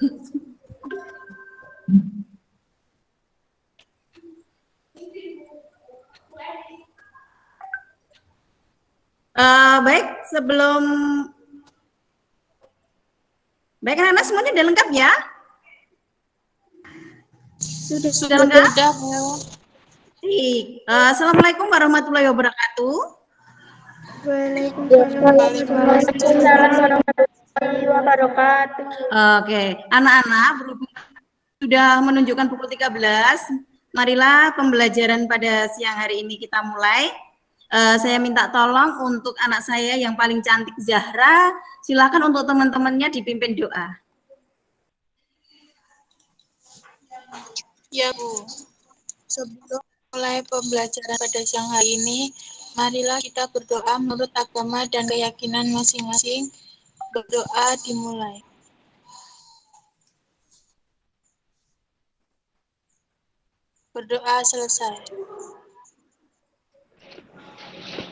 Baik, baik anak-anak semuanya udah lengkap ya? Sudah lengkap? Sudah, Bu. Baik. Assalamualaikum warahmatullahi wabarakatuh. Waalaikumsalam warahmatullahi wabarakatuh. Oke, anak-anak berhubung sudah menunjukkan pukul 13, marilah pembelajaran pada siang hari ini kita mulai. Saya minta tolong untuk anak saya yang paling cantik Zahra, silakan untuk teman-temannya dipimpin doa. Ya, Bu. Sebelum mulai pembelajaran pada siang hari ini, marilah kita berdoa menurut agama dan keyakinan masing-masing. Berdoa dimulai. Berdoa selesai.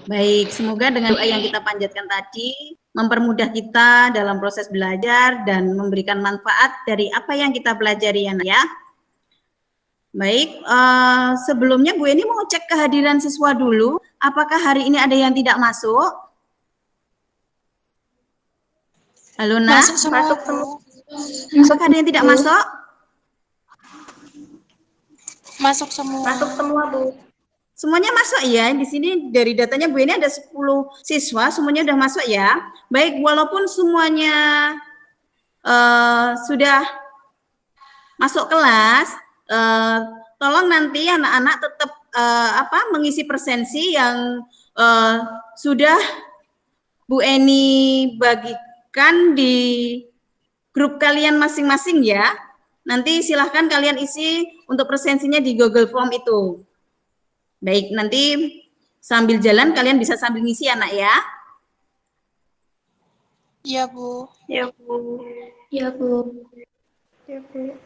Baik, semoga dengan doa yang kita panjatkan tadi mempermudah kita dalam proses belajar dan memberikan manfaat dari apa yang kita pelajari ya. Baik, sebelumnya Bu Eni mau cek kehadiran siswa dulu. Apakah hari ini ada yang tidak masuk? Halo, Nak? Masuk semua, Bu. Apakah ada yang tidak masuk? Masuk semua, Bu. Semuanya masuk ya. Di sini dari datanya Bu Eni ada 10 siswa, semuanya sudah masuk ya. Baik, walaupun semuanya sudah masuk kelas, tolong nanti anak-anak tetap mengisi presensi yang sudah Bu Eni bagikan di grup kalian masing-masing ya. Nanti silahkan kalian isi untuk presensinya di Google Form itu. Baik, nanti sambil jalan kalian bisa sambil ngisi anak ya. Iya, Bu. Ya, Bu. Ya, Bu. Ya, Bu.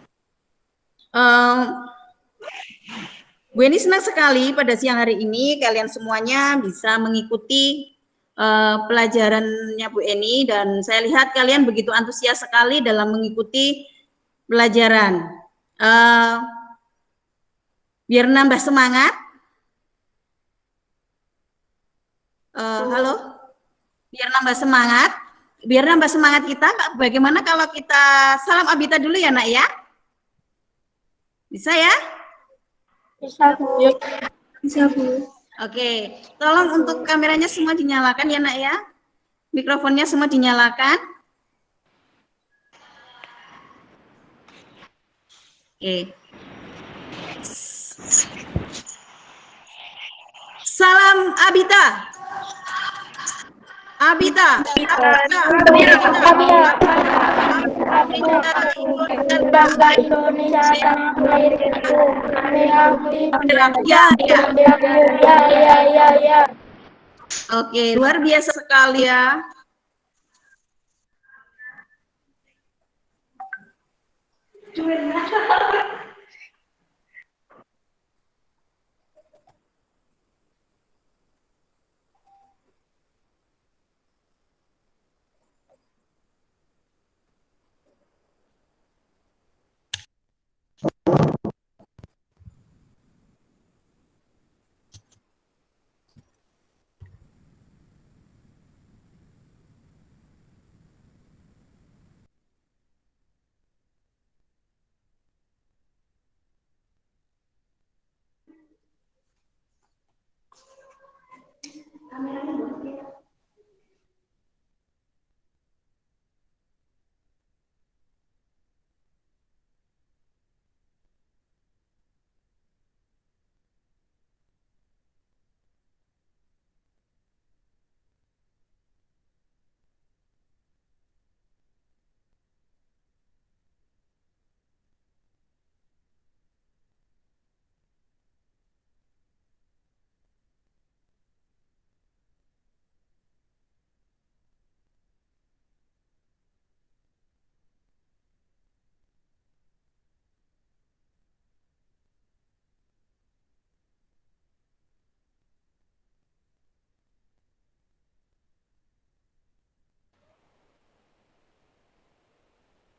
Bu Eni senang sekali pada siang hari ini kalian semuanya bisa mengikuti pelajarannya Bu Eni dan saya lihat kalian begitu antusias sekali dalam mengikuti pelajaran. Biar nambah semangat. Halo? Biar nambah semangat kita, bagaimana kalau kita salam Abita dulu ya nak ya? Bisa ya? Bisa, Bu. Bisa, Bu. Oke, tolong untuk kameranya semua dinyalakan ya nak ya. Mikrofonnya semua dinyalakan. Oke. Salam Abita. Abita. Bangga Indonesia tanah airku. Ya. Oke, luar biasa sekali ya.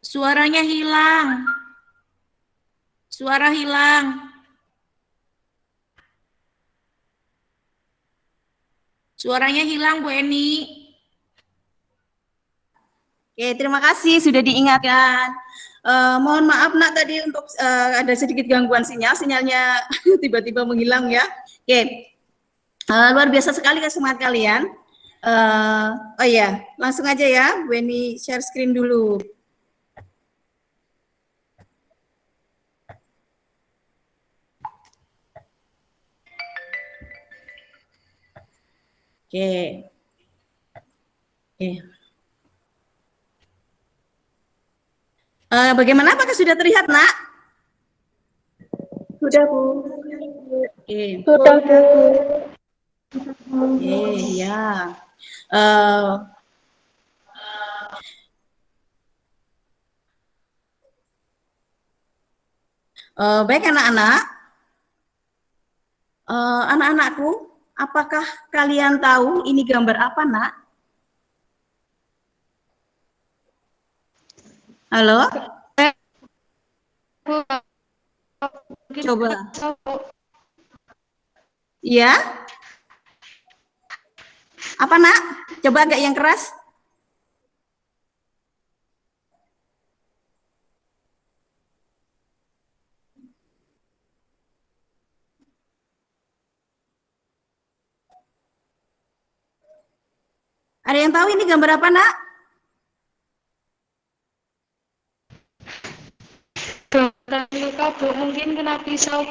Suaranya hilang. Suara hilang. Suaranya hilang, Bu Eni. Oke, terima kasih sudah diingatkan. Mohon maaf nak tadi untuk ada sedikit gangguan sinyalnya tiba-tiba menghilang ya. Oke, luar biasa sekali semangat kalian. Oh iya, langsung aja ya, Bu Eni share screen dulu. Oke. Oke. Bagaimana? Apakah sudah terlihat, nak? Sudah, Bu. Oke. Sudah, Bu. Oke, ya. Eh, baik anak-anak. Anak-anakku, apakah kalian tahu ini gambar apa, nak? Halo? Coba. Iya? Apa, nak? Coba agak yang keras. Ada yang tahu ini gambar apa, nak? Gambar luka, Bu. Mungkin kena pisau.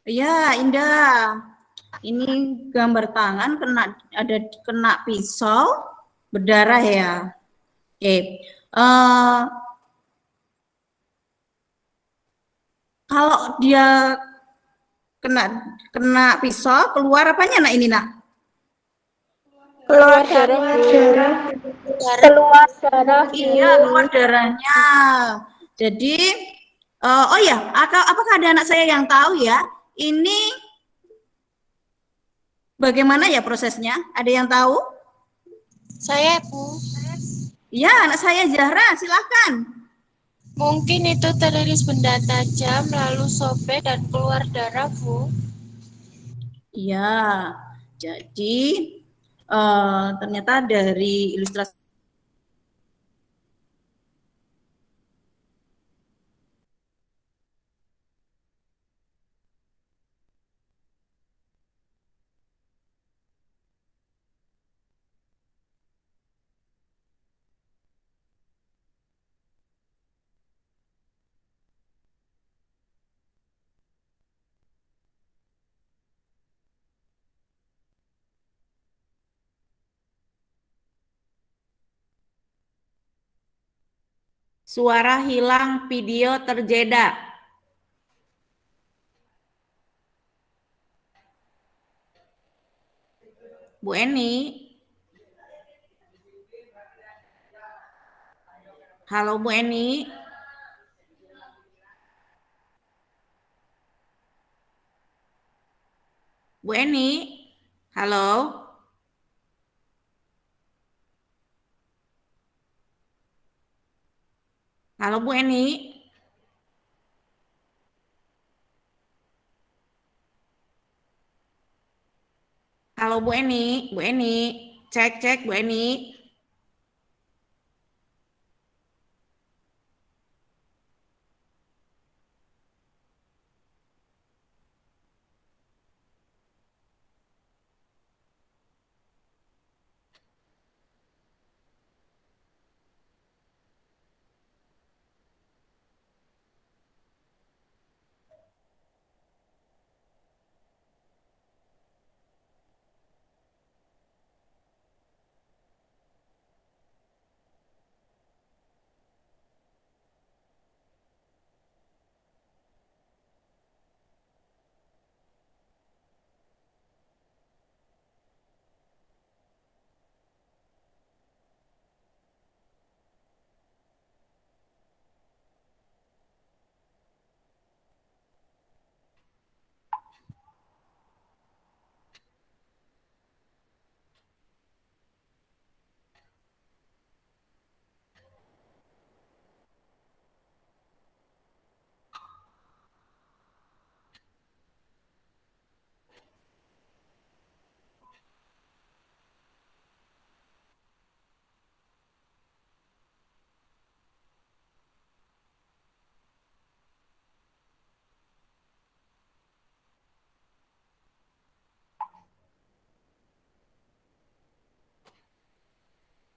Iya, Indah. Ini gambar tangan kena pisau berdarah ya. Oke. Kalau dia kena pisau, keluar apanya, nak, ini, nak? Keluar darah, Bu. Keluar darah, Bu. Iya, keluar darahnya. Jadi, oh ya, apakah ada anak saya yang tahu ya? Ini bagaimana ya prosesnya? Ada yang tahu? Saya, Bu. Ya, anak saya Zahra, silahkan. Mungkin itu teriris benda tajam, lalu sobek dan keluar darah, Bu. Iya, jadi ternyata dari ilustrasi suara hilang, video terjeda. Bu Eni. Halo, Bu Eni. Bu Eni. Halo. Halo, Bu Eni. Halo, Bu Eni. Bu Eni. Cek, Bu Eni.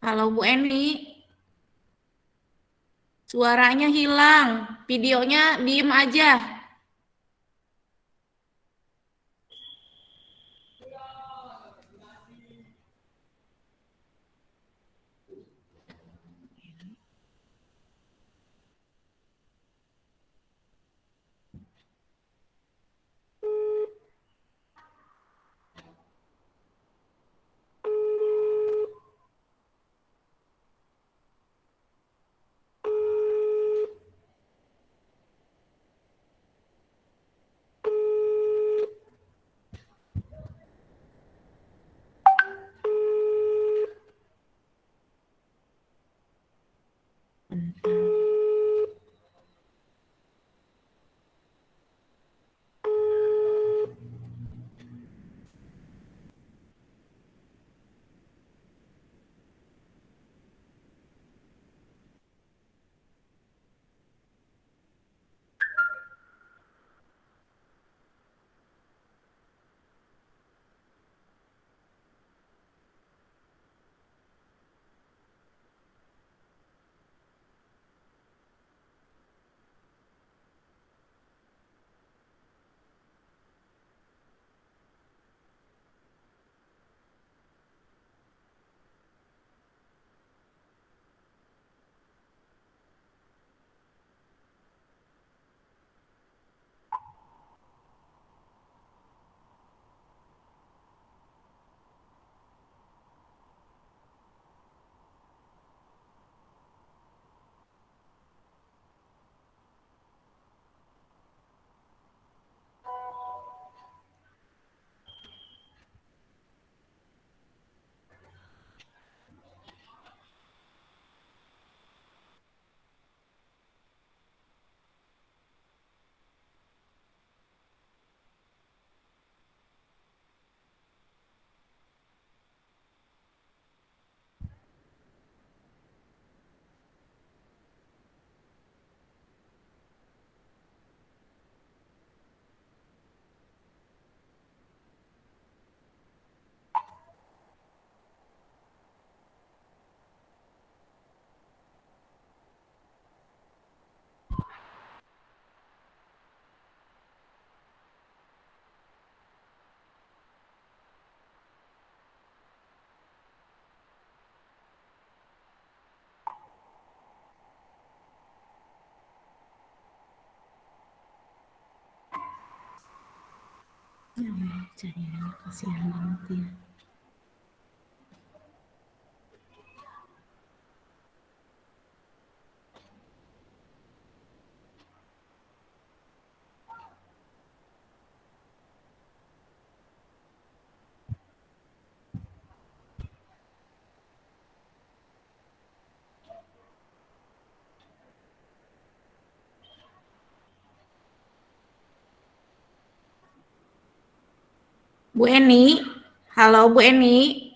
Halo Bu Eni, suaranya hilang, videonya diem aja. Jaringannya kasihan banget ya. Bu Eni, halo Bu Eni.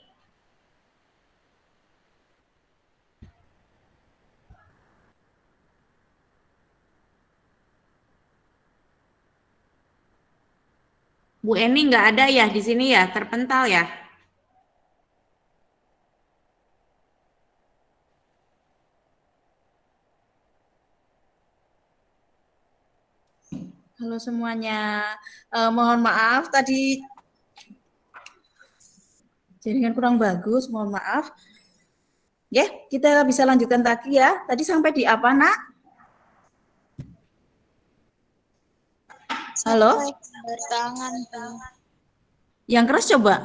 Bu Eni nggak ada ya di sini ya, terpental ya. Halo semuanya, mohon maaf tadi jaringan kurang bagus, mohon maaf. Ya, kita bisa lanjutkan lagi ya. Tadi sampai di apa, Nak? Halo? Sampai gambar tangan, Bu. Yang keras coba.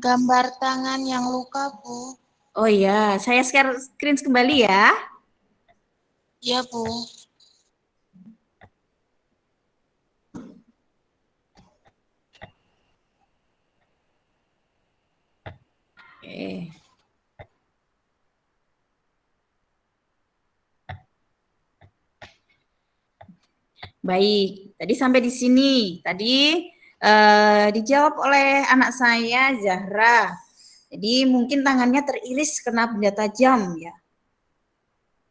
Gambar tangan yang luka, Bu. Oh iya, saya share screen kembali ya. Iya, Bu. Oke. Baik, tadi sampai di sini. Tadi dijawab oleh anak saya, Zahra. Jadi mungkin tangannya teriris kena benda tajam ya.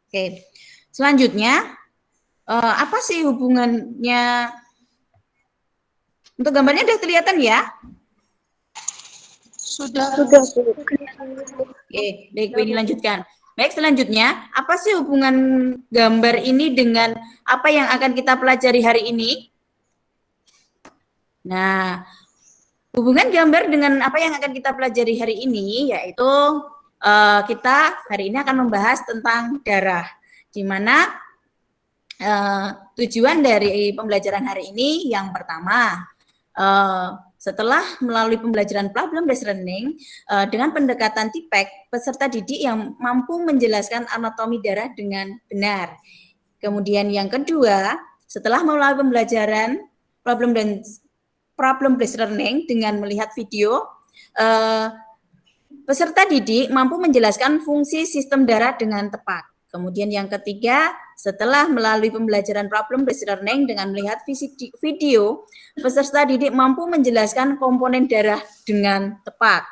Oke, selanjutnya apa sih hubungannya? Untuk gambarnya udah kelihatan ya? Sudah. Oke, baik, Bu, dilanjutkan. Baik, selanjutnya, apa sih hubungan gambar ini dengan apa yang akan kita pelajari hari ini? Nah, hubungan gambar dengan apa yang akan kita pelajari hari ini, yaitu kita hari ini akan membahas tentang darah, di mana tujuan dari pembelajaran hari ini yang pertama, setelah melalui pembelajaran problem-based learning dengan pendekatan TIPEC, peserta didik yang mampu menjelaskan anatomi darah dengan benar. Kemudian yang kedua, setelah melalui pembelajaran problem-based learning dengan melihat video, peserta didik mampu menjelaskan fungsi sistem darah dengan tepat. Kemudian yang ketiga, setelah melalui pembelajaran problem-based learning dengan melihat video, peserta didik mampu menjelaskan komponen darah dengan tepat.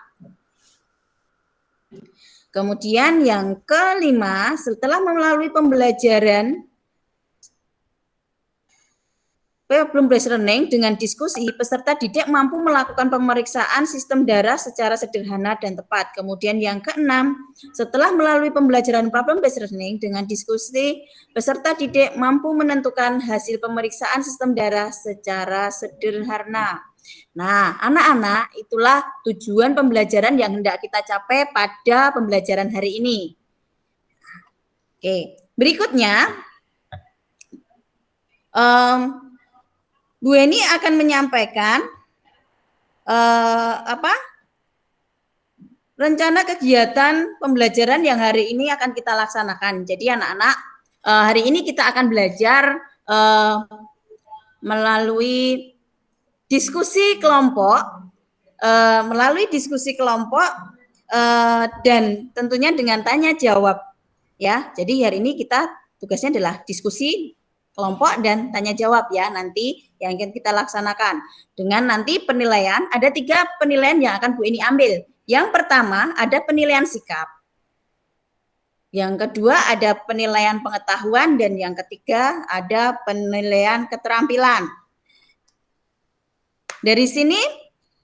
Kemudian yang kelima, setelah melalui pembelajaran problem-based learning dengan diskusi, peserta didik mampu melakukan pemeriksaan sistem darah secara sederhana dan tepat. Kemudian yang keenam, setelah melalui pembelajaran problem-based learning dengan diskusi, peserta didik mampu menentukan hasil pemeriksaan sistem darah secara sederhana. Nah, anak-anak, itulah tujuan pembelajaran yang hendak kita capai pada pembelajaran hari ini. Oke, berikutnya, Bu Eni akan menyampaikan rencana kegiatan pembelajaran yang hari ini akan kita laksanakan. Jadi anak-anak, hari ini kita akan belajar melalui diskusi kelompok, dan tentunya dengan tanya jawab, ya. Jadi hari ini kita tugasnya adalah diskusi kelompok dan tanya jawab, ya, nanti yang akan kita laksanakan. Dengan nanti penilaian, ada 3 penilaian yang akan Bu Eni ambil. Yang pertama ada penilaian sikap, yang kedua ada penilaian pengetahuan, dan yang ketiga ada penilaian keterampilan. Dari sini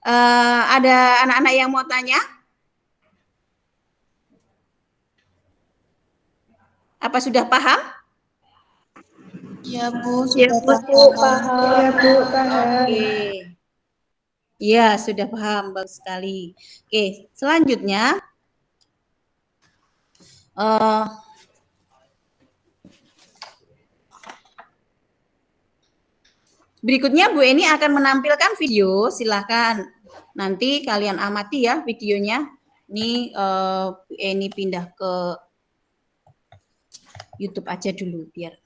ada anak-anak yang mau tanya? Apa sudah paham? Ya, Bu, Ya, sudah Bu, paham. Ya, Bu, paham. Oke. Ya, sudah paham, bagus sekali. Oke, selanjutnya berikutnya Bu Eni akan menampilkan video, silahkan nanti kalian amati ya videonya. Ini Bu Eni pindah ke YouTube aja dulu biar.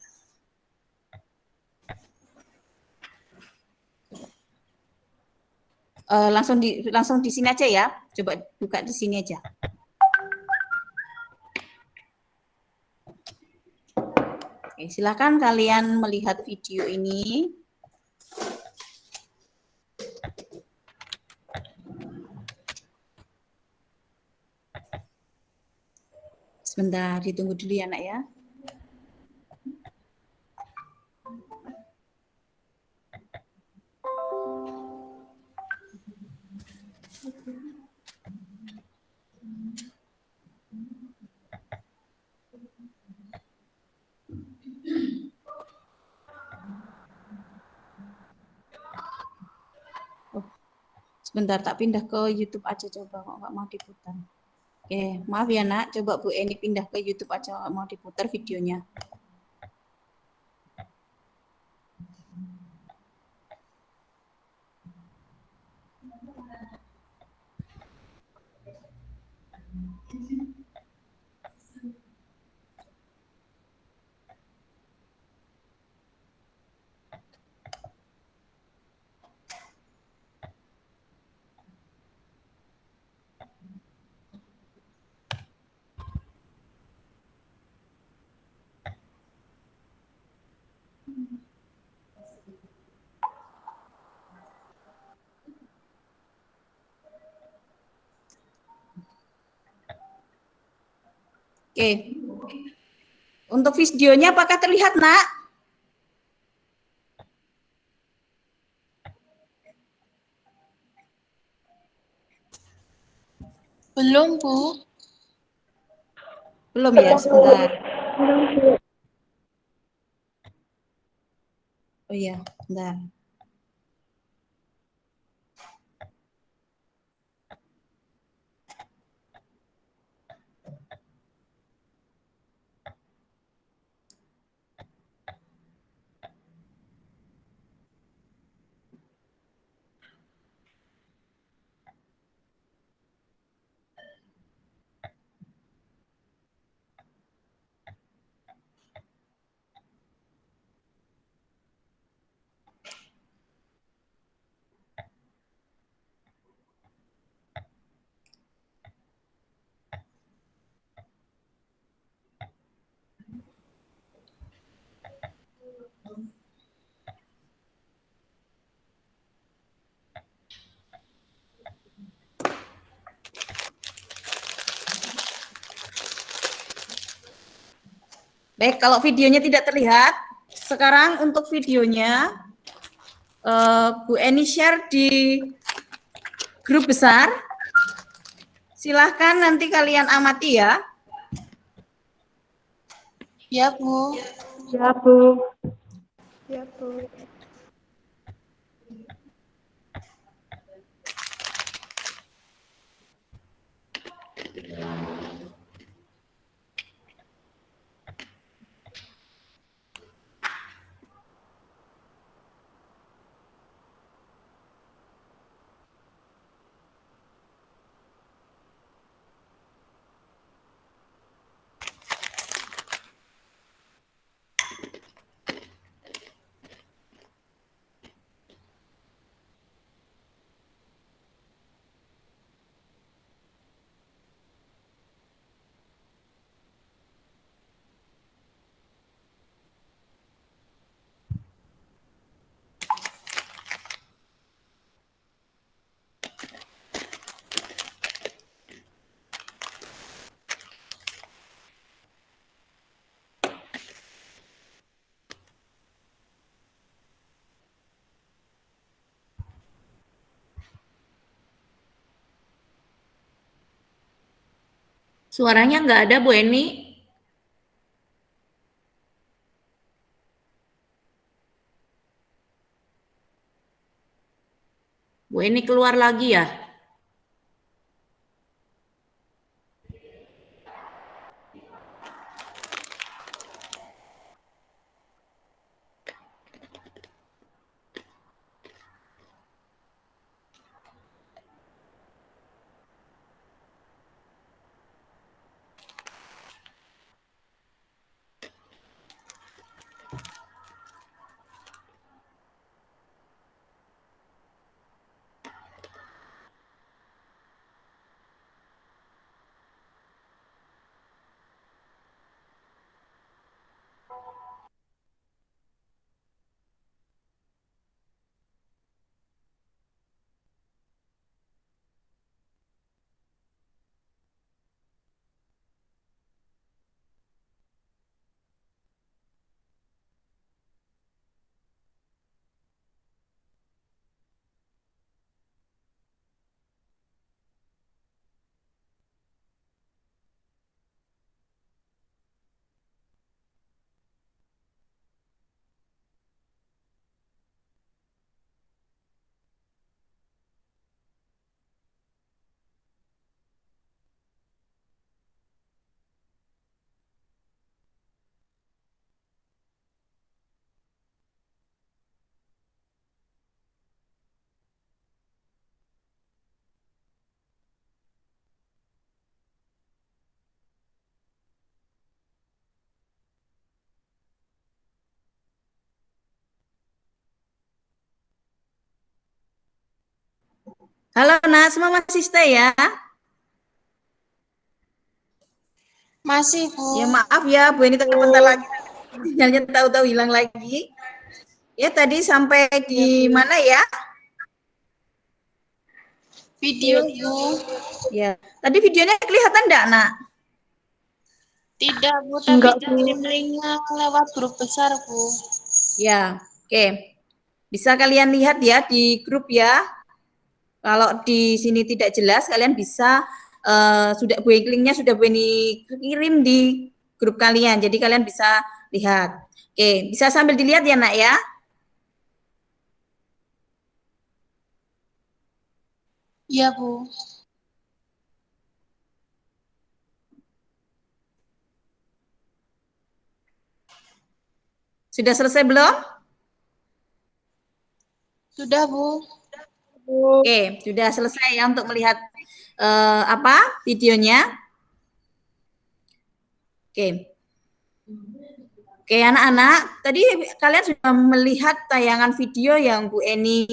Langsung di sini aja ya. Coba buka di sini aja. Oke, silakan kalian melihat video ini. Sebentar, ditunggu dulu ya, Nak ya. Sebentar, tak pindah ke YouTube aja coba, kok nggak mau diputar. Oke, maaf ya Nak, coba Bu Eni pindah ke YouTube aja, nggak mau diputar videonya. Oke. Untuk videonya apakah terlihat, Nak? Belum, Bu. Belum ya, sebentar. Oh iya, sebentar. Baik, kalau videonya tidak terlihat, sekarang untuk videonya Bu Eni share di grup besar. Silahkan nanti kalian amati ya. Ya, Bu. Ya, Bu. Ya, Bu. Suaranya nggak ada, Bu Eni. Bu Eni keluar lagi ya? Halo, Nak, semua masih stay ya? Masih, Bu. Ya maaf ya, Bu Eni bentar lagi. Sinyalnya tahu-tahu hilang lagi. Ya tadi sampai di mana ya? Video, Bu. Ya, tadi videonya kelihatan enggak, Nak? Tidak, Bu, tapi Enggak, Bu. dikirim linknya lewat grup besar, Bu. Ya, oke. Bisa kalian lihat ya di grup ya. Kalau di sini tidak jelas, kalian bisa sudah linknya sudah Bu Eni kirim di grup kalian, jadi kalian bisa lihat. Oke, bisa sambil dilihat ya nak ya. Iya, Bu. Sudah selesai belum? Sudah, Bu. Oke, sudah selesai ya untuk melihat videonya. Oke. Oke, anak-anak, tadi kalian sudah melihat tayangan video yang Bu Eni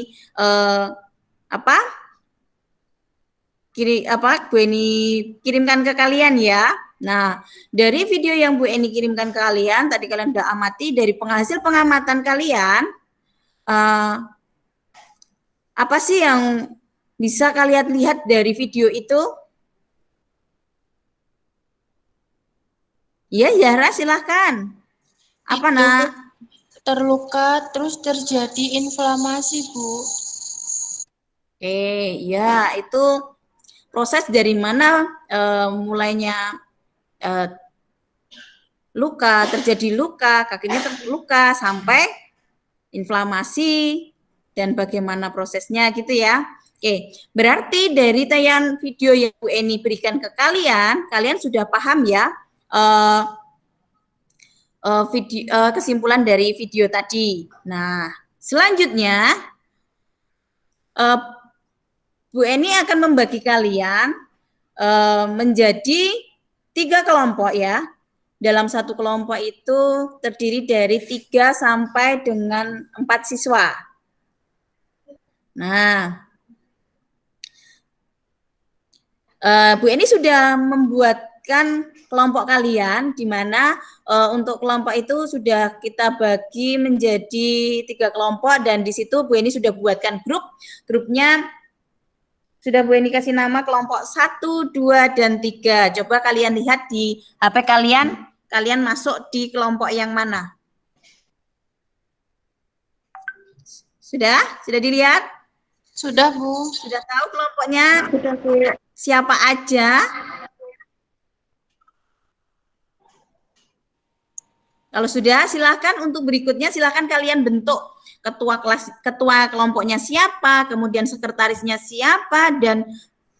Bu Eni kirimkan ke kalian ya. Nah, dari video yang Bu Eni kirimkan ke kalian, tadi kalian sudah amati dari penghasil pengamatan kalian, apa sih yang bisa kalian lihat dari video itu? Iya, Zahra silahkan. Apa Itu nak? terluka terus terjadi inflamasi, Bu. Oke, ya itu proses dari mana mulainya luka, terjadi luka, kakinya terluka sampai inflamasi dan bagaimana prosesnya gitu ya. Oke, berarti dari tayangan video yang Bu Eni berikan ke kalian, kalian sudah paham ya kesimpulan dari video tadi. Nah, selanjutnya Bu Eni akan membagi kalian menjadi 3 kelompok ya. Dalam satu kelompok itu terdiri dari 3 sampai dengan 4 siswa. Nah, Bu Eni sudah membuatkan kelompok kalian, di mana untuk kelompok itu sudah kita bagi menjadi 3 kelompok, dan di situ Bu Eni sudah buatkan grupnya sudah Bu Eni kasih nama kelompok 1, 2, dan 3. Coba kalian lihat di HP kalian masuk di kelompok yang mana? Sudah? Sudah dilihat? Sudah, Bu. Sudah tahu kelompoknya? Sudah, Bu. Siapa aja? Kalau sudah, silakan untuk berikutnya silakan kalian bentuk ketua kelompoknya siapa, kemudian sekretarisnya siapa, dan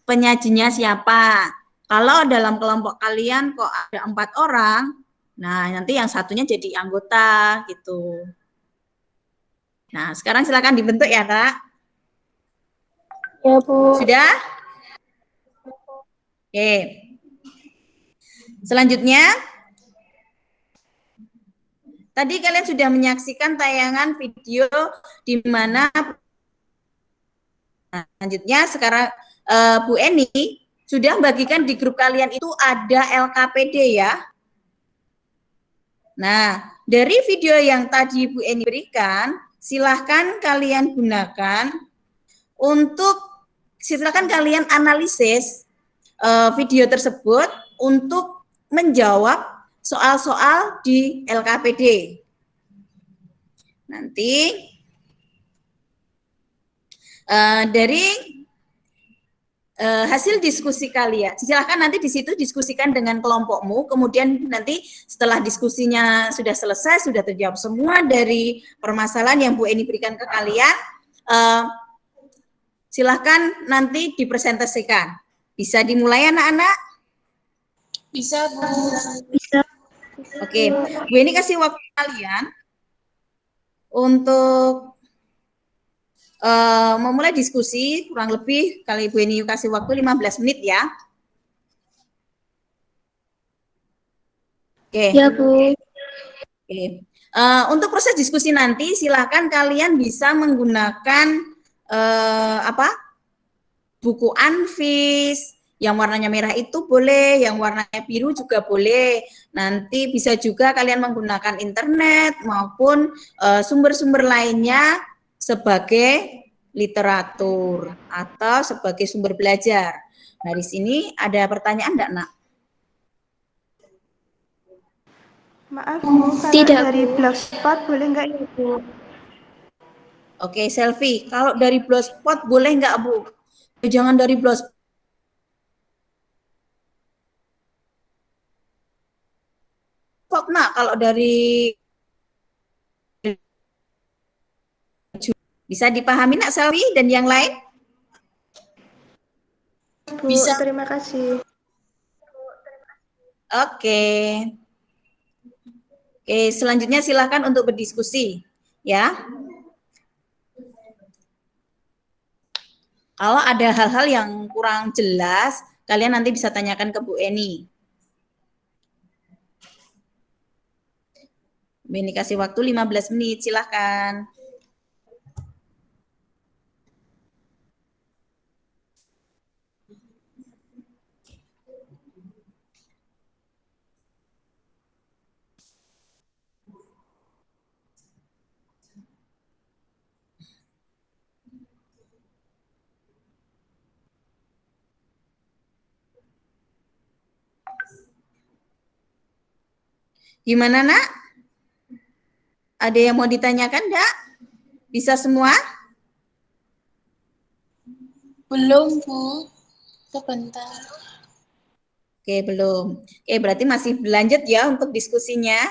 penyajinya siapa. Kalau dalam kelompok kalian kok ada 4 orang, nah nanti yang satunya jadi anggota gitu. Nah, sekarang silakan dibentuk ya, Kak. Ya, Bu. Sudah? Oke. Selanjutnya, tadi kalian sudah menyaksikan tayangan video di mana selanjutnya sekarang Bu Eni sudah bagikan di grup kalian itu ada LKPD ya. Nah, dari video yang tadi Bu Eni berikan, silahkan kalian gunakan silahkan kalian analisis video tersebut untuk menjawab soal-soal di LKPD. Nanti dari hasil diskusi kalian, silahkan nanti di situ diskusikan dengan kelompokmu, kemudian nanti setelah diskusinya sudah selesai, sudah terjawab semua dari permasalahan yang Bu Eni berikan ke kalian, silahkan nanti dipresentasikan. Bisa dimulai anak-anak? Bisa, Bu. Bisa. Oke, Bu Eni kasih waktu kalian untuk memulai diskusi, kurang lebih kali Bu Eni kasih waktu 15 menit ya. Oke. Ya, Bu. Oke. Untuk proses diskusi nanti silakan kalian bisa menggunakan buku Anfis, yang warnanya merah itu boleh, yang warnanya biru juga boleh. Nanti bisa juga kalian menggunakan internet maupun sumber-sumber lainnya sebagai literatur atau sebagai sumber belajar. Nah, di sini ada pertanyaan enggak, Nak? Maaf, Bu, kalau Tidak, dari Bu. Blogspot boleh nggak ya, Bu? Oke, Selfie. Kalau dari Blogspot boleh enggak, Bu? Jangan dari Blogspot. repot nak kalau dari bisa dipahami nak Selvi dan yang lain? Bu, Bisa. terima kasih. Oke. Oke, selanjutnya silakan untuk berdiskusi ya. Kalau ada hal-hal yang kurang jelas, kalian nanti bisa tanyakan ke Bu Eni. Bu Eni kasih waktu 15 menit, silakan. Gimana nak? Ada yang mau ditanyakan enggak? Bisa semua? Belum, Bu. Sebentar. Oke, belum. Oke, berarti masih berlanjut ya untuk diskusinya.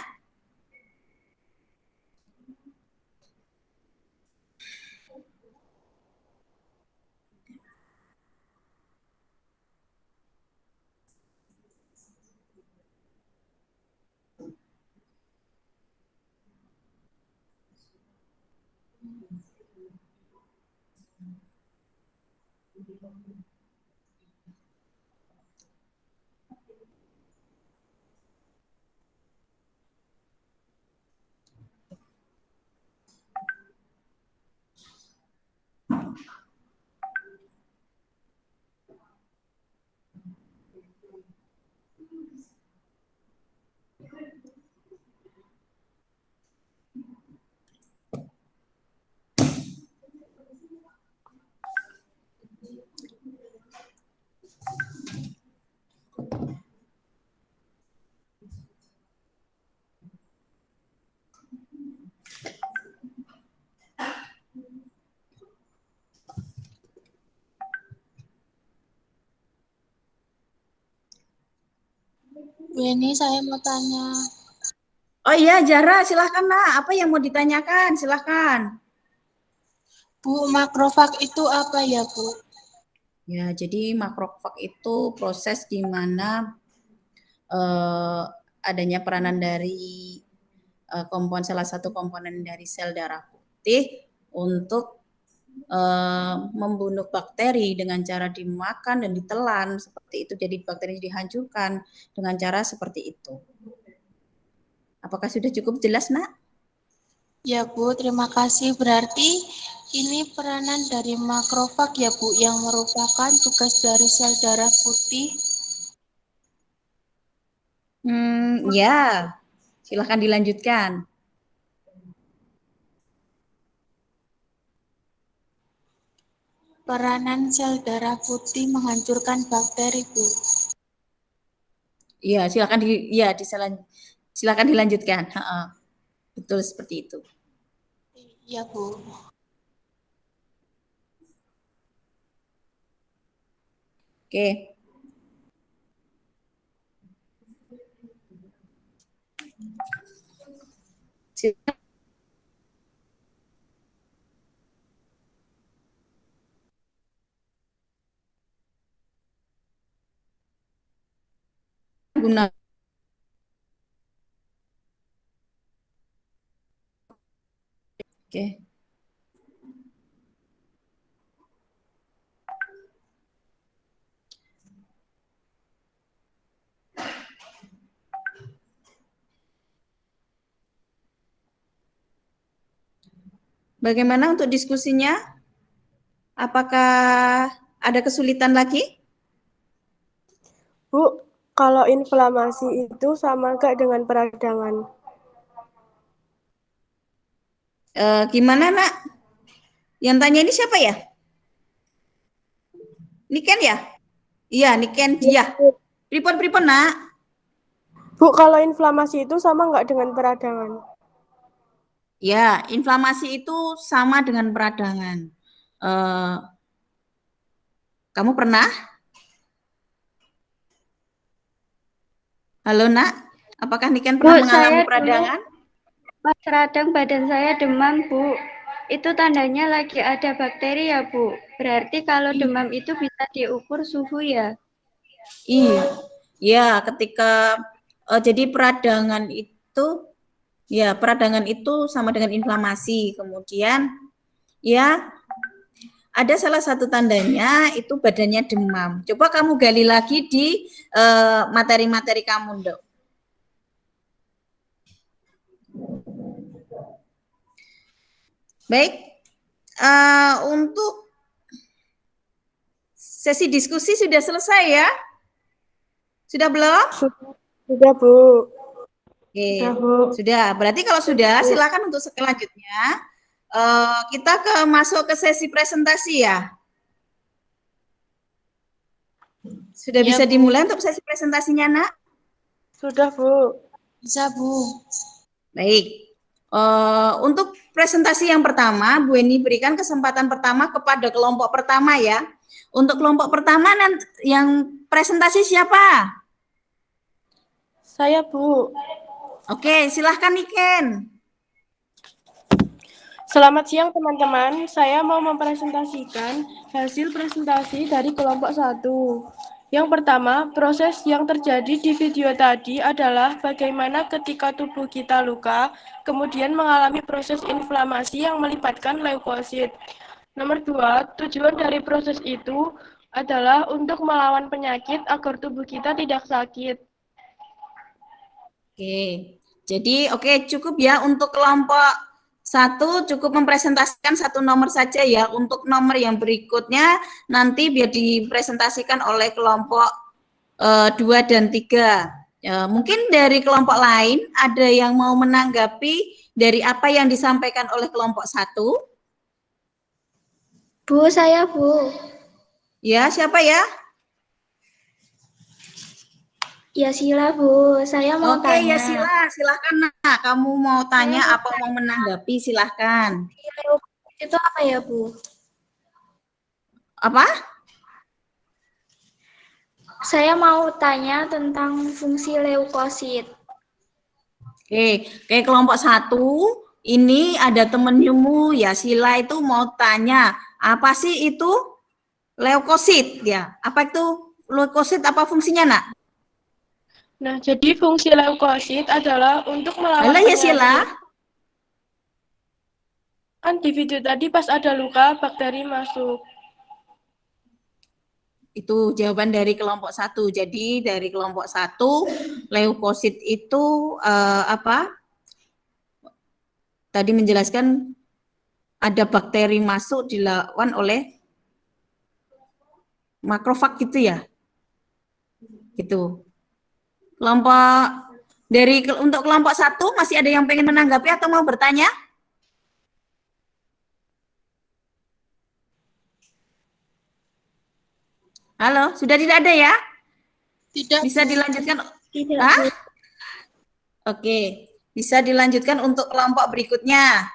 Bu Eni, saya mau tanya. Oh iya, Jara, silahkan nak. Apa yang mau ditanyakan? Silahkan. Bu, makrofag itu apa ya, Bu? Ya, jadi makrofag itu proses di mana adanya peranan dari salah satu komponen dari sel darah putih untuk membunuh bakteri dengan cara dimakan dan ditelan seperti itu. Jadi bakteri dihancurkan dengan cara seperti itu. Apakah sudah cukup jelas, nak? Ya, Bu, terima kasih. Berarti ini peranan dari makrofag ya, Bu, yang merupakan tugas dari sel darah putih. Ya, silahkan dilanjutkan. Peranan sel darah putih menghancurkan bakteri, Bu. Iya, silakan dilanjutkan. Betul seperti itu. Iya, Bu. Oke. Silakan. Guna. Oke. Bagaimana untuk diskusinya? Apakah ada kesulitan lagi? Bu, kalau inflamasi itu sama nggak dengan peradangan? Gimana, nak? Yang tanya ini siapa ya? Niken ya? Iya, Niken dia. Pripon, nak. Bu, kalau inflamasi itu sama nggak dengan peradangan? Ya, inflamasi itu sama dengan peradangan. Kamu pernah? Halo, nak. Apakah Niken Bu, pernah mengalami saya dulu peradangan? pas radang badan saya demam, Bu. Itu tandanya lagi ada bakteri ya, Bu. Berarti kalau demam itu bisa diukur suhu ya? Iya, ya ketika jadi peradangan itu sama dengan inflamasi. Kemudian ya ada salah satu tandanya itu badannya demam. Coba kamu gali lagi di materi-materi kamu, Dok. Baik, untuk sesi diskusi sudah selesai ya? Sudah belum? Sudah, Bu. Oke, Sudah, Bu. sudah. Berarti kalau sudah, silakan untuk selanjutnya kita masuk ke sesi presentasi ya. Sudah Ya, bisa Bu. dimulai untuk sesi presentasinya, Nak? Sudah, Bu. Bisa, Bu. Baik. Untuk presentasi yang pertama, Bu Eni berikan kesempatan pertama kepada kelompok pertama ya. Untuk kelompok pertama yang presentasi siapa? Saya, Bu. Oke, silahkan Niken. Selamat siang, teman-teman. Saya mau mempresentasikan hasil presentasi dari kelompok 1. Yang pertama, proses yang terjadi di video tadi adalah bagaimana ketika tubuh kita luka, kemudian mengalami proses inflamasi yang melibatkan leukosit. Nomor 2, tujuan dari proses itu adalah untuk melawan penyakit agar tubuh kita tidak sakit. Oke, jadi cukup ya untuk kelompok 1 cukup mempresentasikan 1 nomor saja ya. Untuk nomor yang berikutnya nanti biar dipresentasikan oleh kelompok 2 dan 3. Mungkin dari kelompok lain ada yang mau menanggapi dari apa yang disampaikan oleh kelompok 1? Bu, saya, Bu. Ya, siapa ya? Ya Sila, Bu. Saya mau Oke, tanya. ya silahkan Nak. Kamu mau tanya Saya mau apa mau menanggapi silahkan. itu apa ya, Bu? Apa? Saya mau tanya tentang fungsi leukosit. Oke, kelompok 1 ini ada temenmu ya Sila itu mau tanya apa sih itu leukosit ya? Apa itu leukosit? Apa fungsinya Nak? Nah, jadi fungsi leukosit adalah untuk melawan Halo ya Sila. penyakit. Kan di video tadi pas ada luka, bakteri masuk. Itu jawaban dari kelompok 1. Jadi dari kelompok 1 leukosit itu apa? Tadi menjelaskan ada bakteri masuk dilawan oleh makrofag gitu ya. Gitu. Untuk kelompok 1 masih ada yang pengen menanggapi atau mau bertanya? Halo, sudah tidak ada ya? Tidak, Bisa Bu. dilanjutkan? Tidak, Hah? Bu. Oke, bisa dilanjutkan untuk kelompok berikutnya.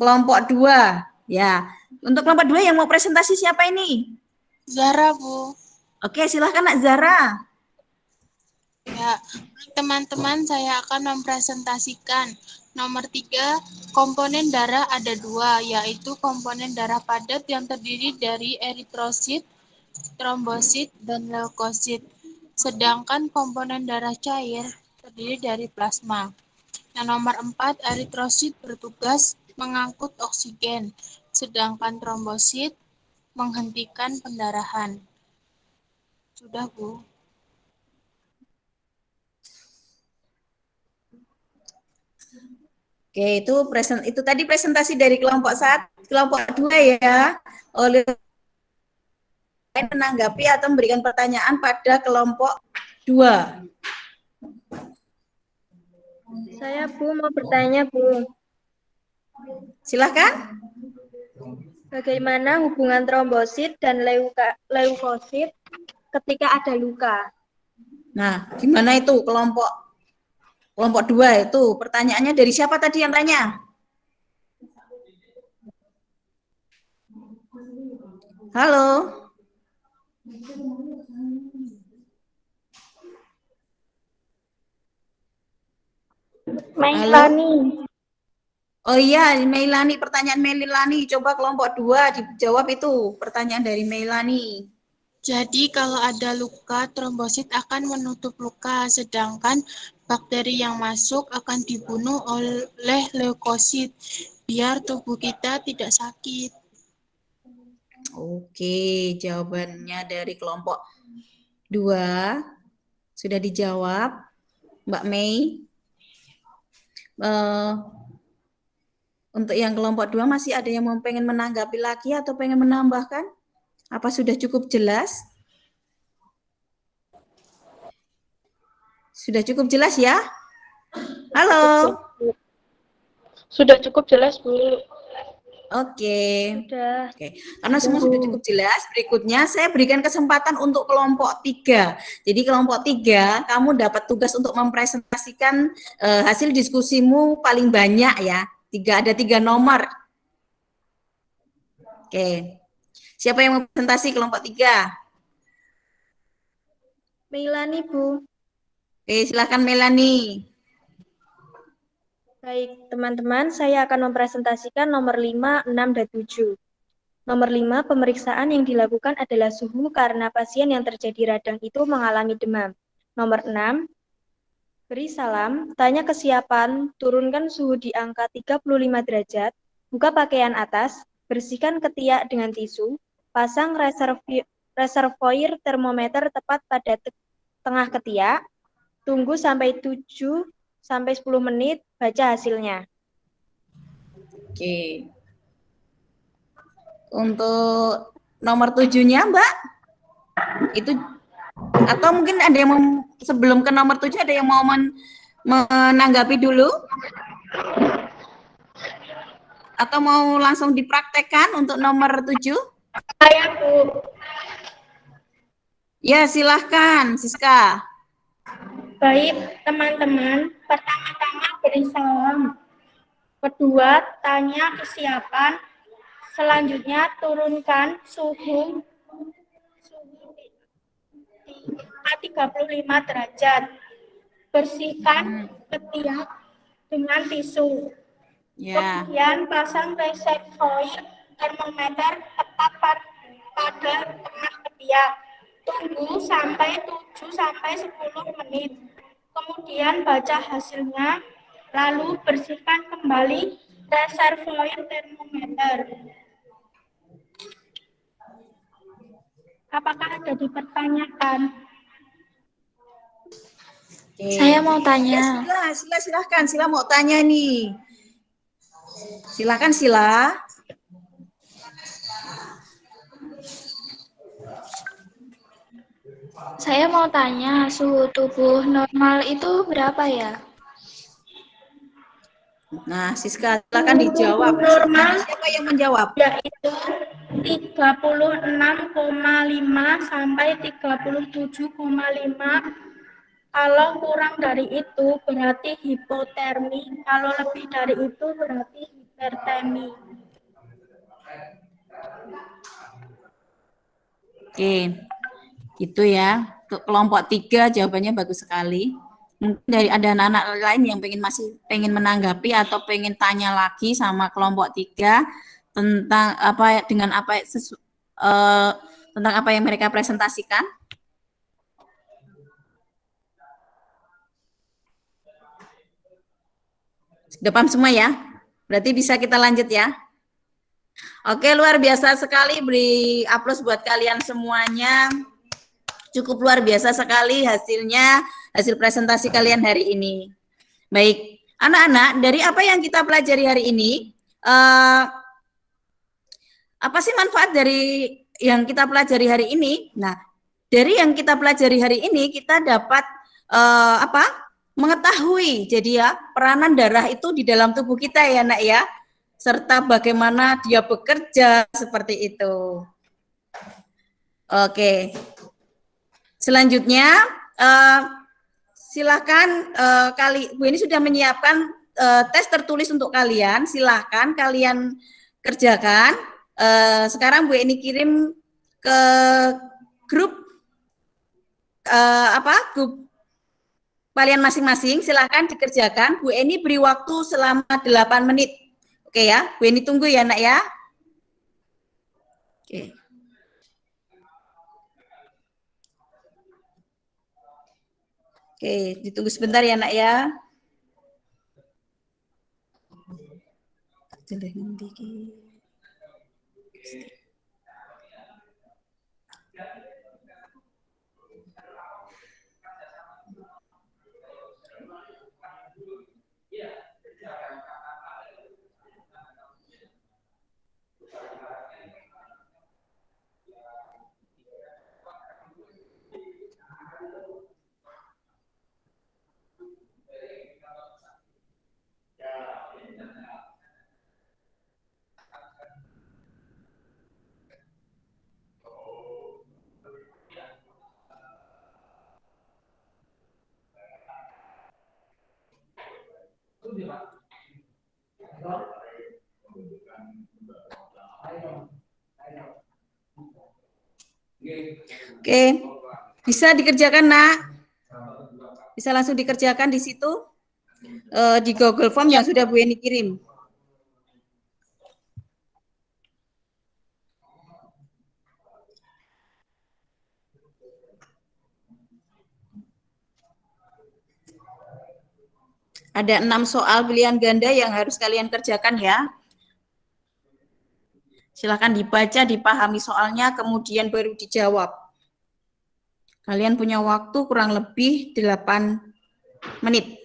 Kelompok 2. Ya, untuk kelompok 2 yang mau presentasi siapa ini? Zara, Bu. Oke, silahkan Nak Zara. Ya, teman-teman, saya akan mempresentasikan nomor 3, komponen darah ada 2, yaitu komponen darah padat yang terdiri dari eritrosit, trombosit, dan leukosit. Sedangkan komponen darah cair terdiri dari plasma. Yang nomor 4, eritrosit bertugas mengangkut oksigen, sedangkan trombosit menghentikan pendarahan. Sudah, Bu. Oke, itu tadi presentasi dari kelompok 2 ya. Oleh menanggapi atau memberikan pertanyaan pada kelompok 2. Saya, Bu, mau bertanya, Bu. Silahkan. Bagaimana hubungan trombosit dan leukosit ketika ada luka? Nah, gimana itu kelompok 2 itu? Pertanyaannya dari siapa tadi yang tanya? Halo. Halo? Oh iya, Meilani, pertanyaan Meilani. Coba kelompok 2 dijawab itu pertanyaan dari Meilani. Jadi kalau ada luka, trombosit akan menutup luka, sedangkan bakteri yang masuk akan dibunuh oleh leukosit, biar tubuh kita tidak sakit. Oke, jawabannya dari kelompok 2 sudah dijawab, Mbak Mei. Untuk yang kelompok 2 masih ada yang mau pengen menanggapi lagi atau pengen menambahkan? Apa sudah cukup jelas? Sudah cukup jelas ya? Halo? Sudah cukup jelas, Bu. Oke. Sudah. Oke. Karena semua sudah cukup jelas, berikutnya saya berikan kesempatan untuk kelompok 3. Jadi kelompok 3, kamu dapat tugas untuk mempresentasikan hasil diskusimu paling banyak ya. Ada 3 nomor. Oke. Siapa yang mau presentasi kelompok 3? Meilani, Bu. Oke, silakan Melani. Baik, teman-teman, saya akan mempresentasikan nomor 5, 6, dan 7. Nomor 5, pemeriksaan yang dilakukan adalah suhu karena pasien yang terjadi radang itu mengalami demam. Nomor 6, beri salam, tanya kesiapan, turunkan suhu di angka 35 derajat, buka pakaian atas, bersihkan ketiak dengan tisu, pasang reservoir termometer tepat pada tengah ketiak, tunggu sampai 7 sampai 10 menit, baca hasilnya. Oke. Untuk nomor 7-nya, Mbak? Itu atau mungkin ada yang mau, sebelum ke nomor 7 ada yang mau menanggapi dulu? Atau mau langsung dipraktekkan untuk nomor 7? Saya, Bu. Ya, silahkan, Siska. Baik, teman-teman. Pertama-tama beri salam. Kedua, tanya kesiapan. Selanjutnya, turunkan suhu di 35 derajat. Bersihkan ketiak dengan tisu. Ya. Kemudian pasang reservoir termometer tepat pada tengah ketiak. Tunggu sampai 7 sampai 10 menit. Kemudian baca hasilnya, lalu bersihkan kembali reservoir termometer. Apakah ada dipertanyakan? Oke. Saya mau tanya. Ya, silahkan. Sila mau tanya nih. Silakan, Sila. Saya mau tanya, suhu tubuh normal itu berapa ya? Nah, Siska, silakan dijawab. Normal Siapa yang menjawab? yaitu 36,5 sampai 37,5. Kalau kurang dari itu berarti hipotermi, kalau lebih dari itu berarti hipertermi. Oke, gitu ya. Untuk kelompok 3 jawabannya bagus sekali. Mungkin dari ada anak-anak lain yang masih pengen menanggapi atau pengen tanya lagi sama kelompok 3 tentang tentang apa yang mereka presentasikan. Sudah paham semua ya? Berarti bisa kita lanjut ya. Oke, luar biasa sekali. Beri aplaus buat kalian semuanya. Cukup luar biasa sekali hasilnya, hasil presentasi kalian hari ini. Baik, anak-anak, dari apa yang kita pelajari hari ini, apa sih manfaat dari yang kita pelajari hari ini? Nah, dari yang kita pelajari hari ini, kita dapat mengetahui, jadi ya, peranan darah itu di dalam tubuh kita ya, Nak ya, serta bagaimana dia bekerja, seperti itu. Oke. Selanjutnya, silakan Bu ini sudah menyiapkan tes tertulis untuk kalian. Silakan kalian kerjakan. Sekarang Bu ini kirim ke grup grup kalian masing-masing, silakan dikerjakan. Bu Eni beri waktu selama 8 menit. Oke ya, Bu Eni tunggu ya nak ya. Oke. Oke, ditunggu sebentar ya nak ya. Oke, bisa dikerjakan nak? Bisa langsung dikerjakan di situ di Google Form yang sudah Bu Eni kirim. Ada 6 soal pilihan ganda yang harus kalian kerjakan ya. Silakan dibaca, dipahami soalnya, kemudian baru dijawab. Kalian punya waktu kurang lebih 8 menit.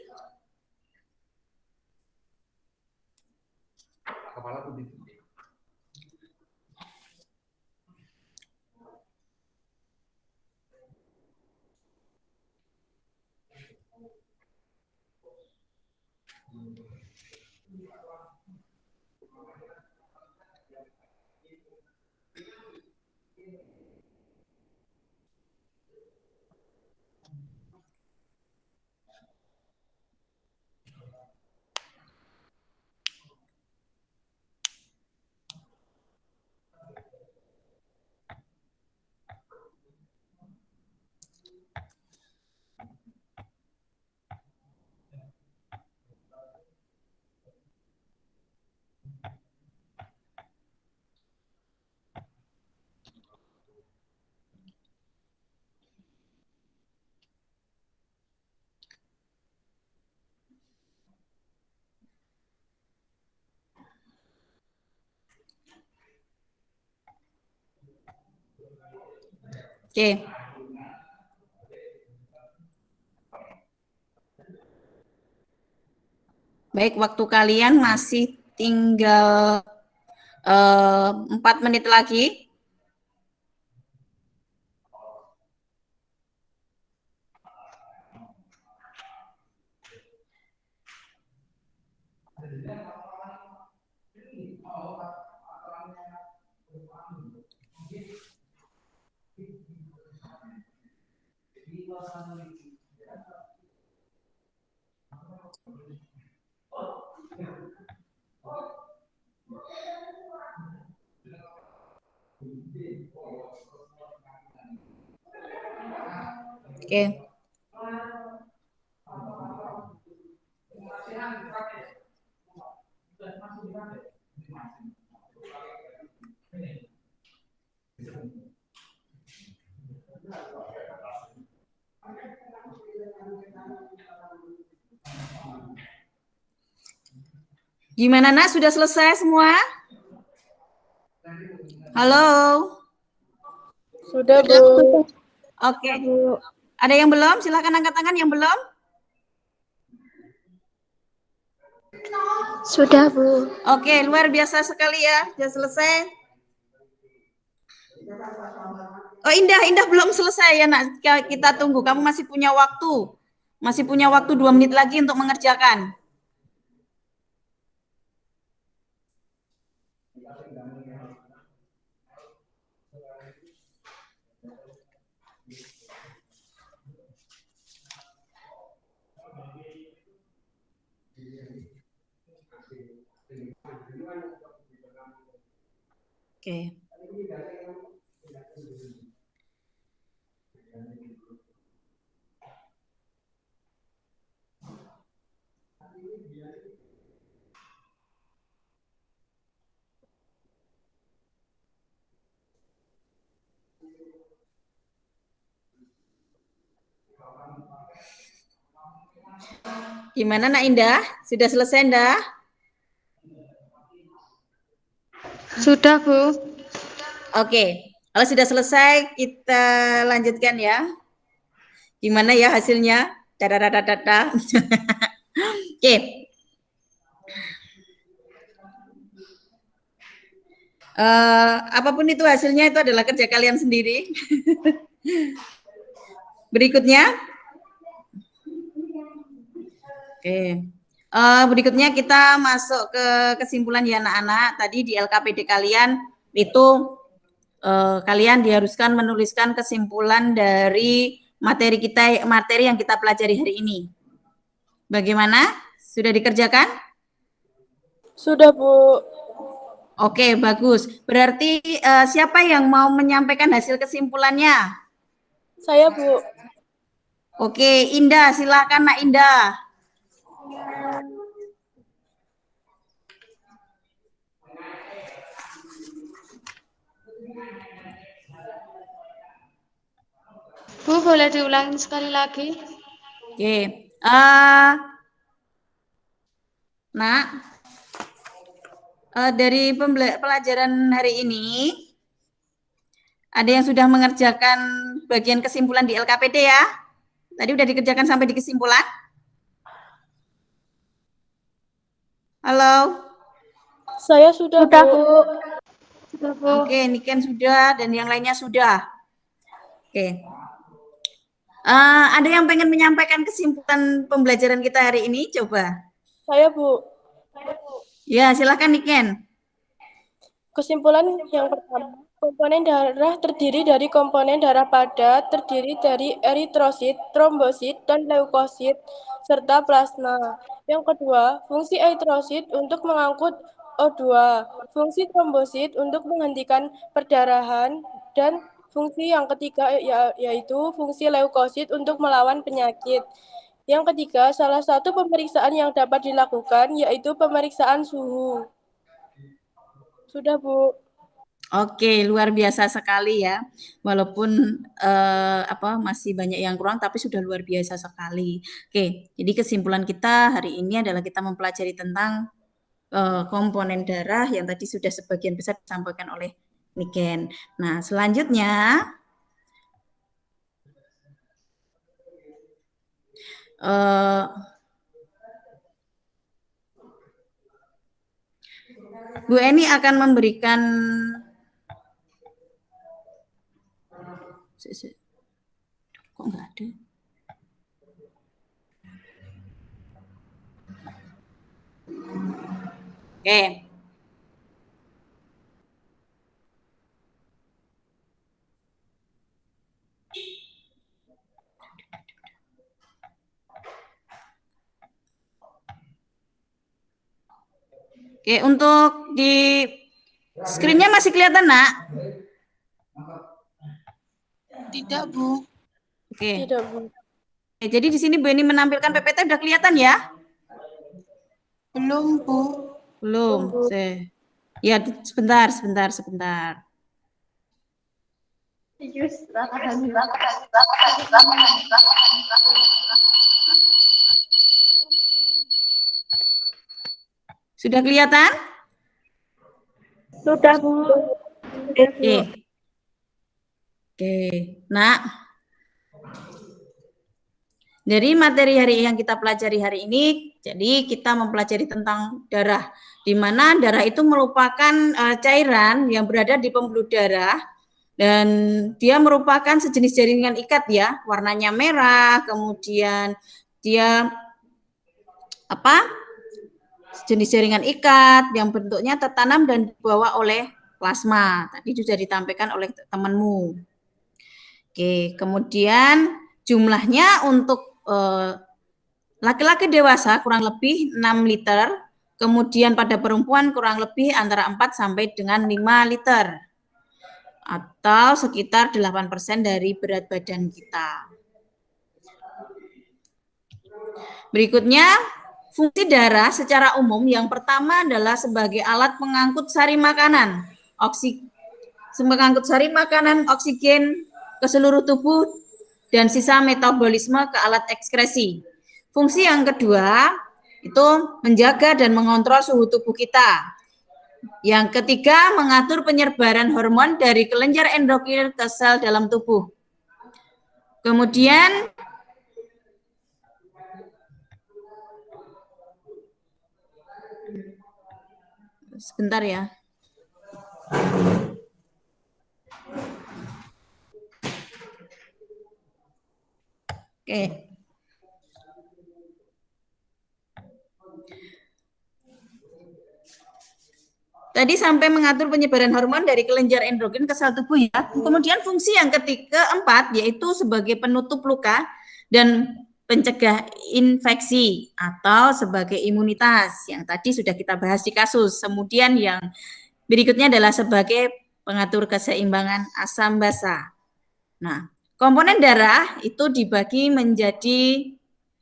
Oke. Baik, waktu kalian masih tinggal 4 menit lagi. Oke. Gimana nak, sudah selesai semua? Halo? Sudah, Bu. Oke. Ada yang belum? Silakan angkat tangan yang belum. Sudah, Bu. Oke, luar biasa sekali ya. Sudah selesai. Oh, Indah belum selesai ya nak. Kita tunggu. Kamu masih punya waktu. Masih punya waktu 2 menit lagi untuk mengerjakan. Oke. Gimana Nak Indah? Sudah selesai Indah? Sudah, Bu. Oke, kalau sudah selesai kita lanjutkan ya. Gimana ya hasilnya? Dadadadadada. Oke. Apapun itu hasilnya itu adalah kerja kalian sendiri. Berikutnya. Oke. Berikutnya kita masuk ke kesimpulan ya anak-anak. Tadi di LKPD kalian itu kalian diharuskan menuliskan kesimpulan dari materi yang kita pelajari hari ini. Bagaimana? Sudah dikerjakan? Sudah, Bu. Oke, bagus. Berarti siapa yang mau menyampaikan hasil kesimpulannya? Saya, Bu. Oke, Indah, silakan Nak Indah. Bu, boleh diulangi sekali lagi? Oke. Nak, dari pelajaran hari ini, ada yang sudah mengerjakan bagian kesimpulan di LKPD ya? Tadi udah dikerjakan sampai di kesimpulan? Halo? Saya sudah, Sudah, Bu. Bu. Sudah, Bu. Oke, Niken sudah dan yang lainnya sudah. Oke. Ada yang pengen menyampaikan kesimpulan pembelajaran kita hari ini? Coba. Saya, Bu. Ya, silakan Niken. Kesimpulan yang pertama, komponen darah terdiri dari komponen darah padat, terdiri dari eritrosit, trombosit, dan leukosit, serta plasma. Yang kedua, fungsi eritrosit untuk mengangkut O2, fungsi trombosit untuk menghentikan perdarahan, dan fungsi yang ketiga yaitu fungsi leukosit untuk melawan penyakit. Yang ketiga, salah satu pemeriksaan yang dapat dilakukan yaitu pemeriksaan suhu. Sudah, Bu. Oke, luar biasa sekali ya. Walaupun masih banyak yang kurang, tapi sudah luar biasa sekali. Oke, jadi kesimpulan kita hari ini adalah kita mempelajari tentang komponen darah yang tadi sudah sebagian besar disampaikan oleh Niken. Nah, selanjutnya Bu Eni akan memberikan kok nggak ada? Oke. Oke, untuk di screen-nya masih kelihatan, Nak? Tidak, Bu. Oke. Tidak, Bu. Oke, jadi di sini Bu Eni menampilkan PPT udah kelihatan ya? Belum, Bu. Belum. Ya, sebentar. Sudah kelihatan? Sudah, Bu. Oke. Oke. Nah, dari materi yang kita pelajari hari ini, jadi kita mempelajari tentang darah, di mana darah itu merupakan cairan yang berada di pembuluh darah, dan dia merupakan sejenis jaringan ikat ya, warnanya merah, kemudian dia jenis jaringan ikat yang bentuknya tertanam dan dibawa oleh plasma. Tadi sudah ditampilkan oleh temanmu. Oke, kemudian jumlahnya untuk laki-laki dewasa kurang lebih 6 liter, kemudian pada perempuan kurang lebih antara 4 sampai dengan 5 liter. Atau sekitar 8% dari berat badan kita. Berikutnya, fungsi darah secara umum yang pertama adalah sebagai alat pengangkut sari makanan, oksigen ke seluruh tubuh dan sisa metabolisme ke alat ekskresi. Fungsi yang kedua itu menjaga dan mengontrol suhu tubuh kita. Yang ketiga, mengatur penyebaran hormon dari kelenjar endokrin ke sel dalam tubuh. Kemudian sebentar ya. Oke. Tadi sampai mengatur penyebaran hormon dari kelenjar endokrin ke sel tubuh ya. Kemudian fungsi yang keempat yaitu sebagai penutup luka dan pencegah infeksi atau sebagai imunitas yang tadi sudah kita bahas di kasus. Kemudian yang berikutnya adalah sebagai pengatur keseimbangan asam basa. Nah, komponen darah itu dibagi menjadi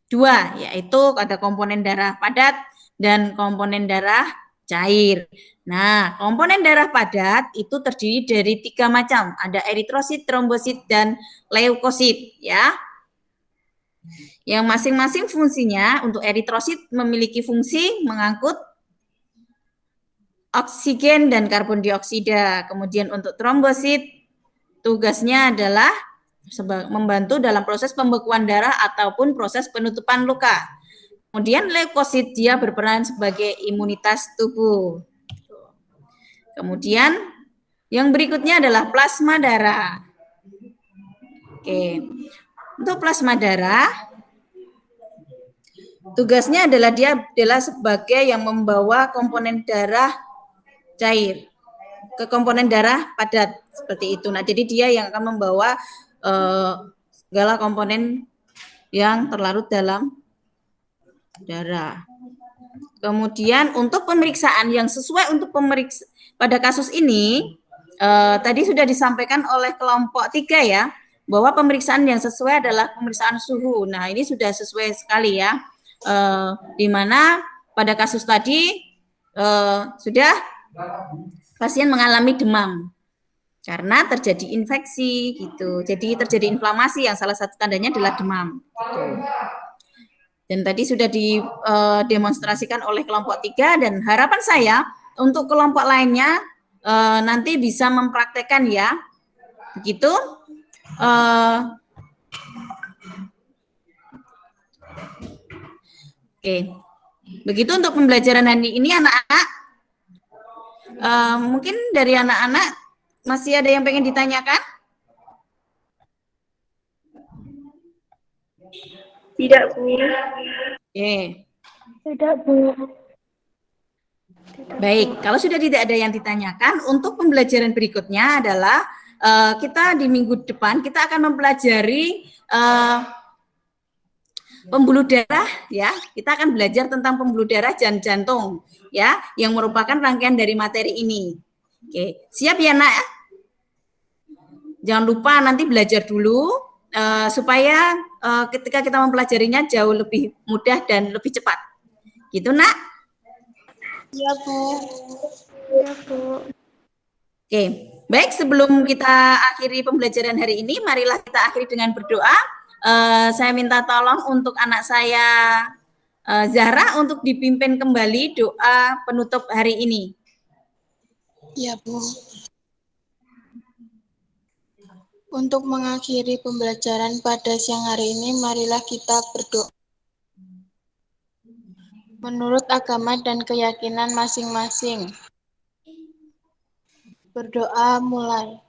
dua, yaitu ada komponen darah padat dan komponen darah cair. Nah, komponen darah padat itu terdiri dari 3 macam. Ada eritrosit, trombosit, dan leukosit ya. Yang masing-masing fungsinya untuk eritrosit memiliki fungsi mengangkut oksigen dan karbon dioksida. Kemudian untuk trombosit tugasnya adalah membantu dalam proses pembekuan darah ataupun proses penutupan luka. Kemudian leukosit dia berperan sebagai imunitas tubuh. Kemudian yang berikutnya adalah plasma darah. Oke. Untuk plasma darah tugasnya adalah dia adalah sebagai yang membawa komponen darah cair ke komponen darah padat seperti itu. Nah, jadi dia yang akan membawa segala komponen yang terlarut dalam darah. Kemudian untuk pemeriksaan yang sesuai untuk pada kasus ini tadi sudah disampaikan oleh kelompok 3 ya, bahwa pemeriksaan yang sesuai adalah pemeriksaan suhu. Nah, ini sudah sesuai sekali ya, di mana pada kasus tadi sudah pasien mengalami demam karena terjadi infeksi gitu. Jadi terjadi inflamasi yang salah satu tandanya adalah demam. Gitu. Dan tadi sudah didemonstrasikan oleh kelompok 3 dan harapan saya untuk kelompok lainnya nanti bisa mempraktekkan ya. Begitu. Oke. Begitu untuk pembelajaran hari ini anak-anak. Mungkin dari anak-anak masih ada yang pengen ditanyakan? Tidak, Bu. Oke. Tidak, Bu. Baik, kalau sudah tidak ada yang ditanyakan, untuk pembelajaran berikutnya adalah kita di minggu depan kita akan mempelajari pembuluh darah ya. Kita akan belajar tentang pembuluh darah dan jantung ya, yang merupakan rangkaian dari materi ini. Oke, siap ya nak? Jangan lupa nanti belajar dulu supaya ketika kita mempelajarinya jauh lebih mudah dan lebih cepat. Gitu nak? Iya, Bu. Iya, Bu. Oke, baik sebelum kita akhiri pembelajaran hari ini, marilah kita akhiri dengan berdoa. Saya minta tolong untuk anak saya Zahra untuk dipimpin kembali doa penutup hari ini. Iya, Bu. Untuk mengakhiri pembelajaran pada siang hari ini, marilah kita berdoa. Menurut agama dan keyakinan masing-masing. Berdoa mulai.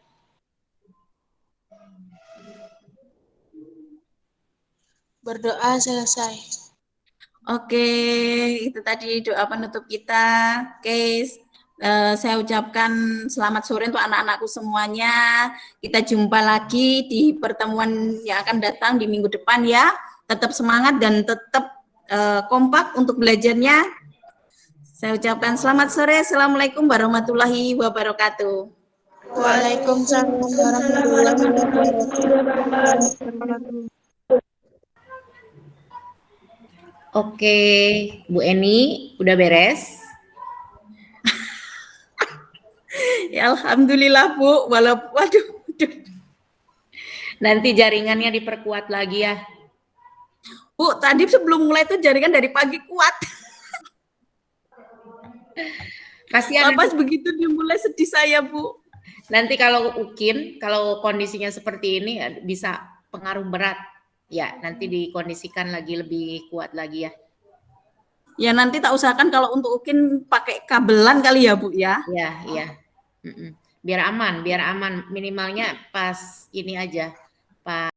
Berdoa selesai. Oke, itu tadi doa penutup kita. Oke, saya ucapkan selamat sore untuk anak-anakku semuanya. Kita jumpa lagi di pertemuan yang akan datang di minggu depan ya. Tetap semangat dan tetap kompak untuk belajarnya. Saya ucapkan selamat sore. Assalamualaikum warahmatullahi wabarakatuh. Waalaikumsalam warahmatullahi wabarakatuh. Oke, Bu Eni, udah beres? Ya, alhamdulillah Bu, walaupun waduh. Nanti jaringannya diperkuat lagi ya. Bu, tadi sebelum mulai itu jaringan dari pagi kuat. Kasihan Pas begitu dimulai sedih saya, Bu. nanti kalau kalau kondisinya seperti ini bisa pengaruh berat. Ya, nanti dikondisikan lagi lebih kuat lagi ya. Ya nanti tak usahakan kalau untuk UKIN pakai kabelan kali ya Bu ya. Iya, iya. Biar aman, minimalnya pas ini aja. Pas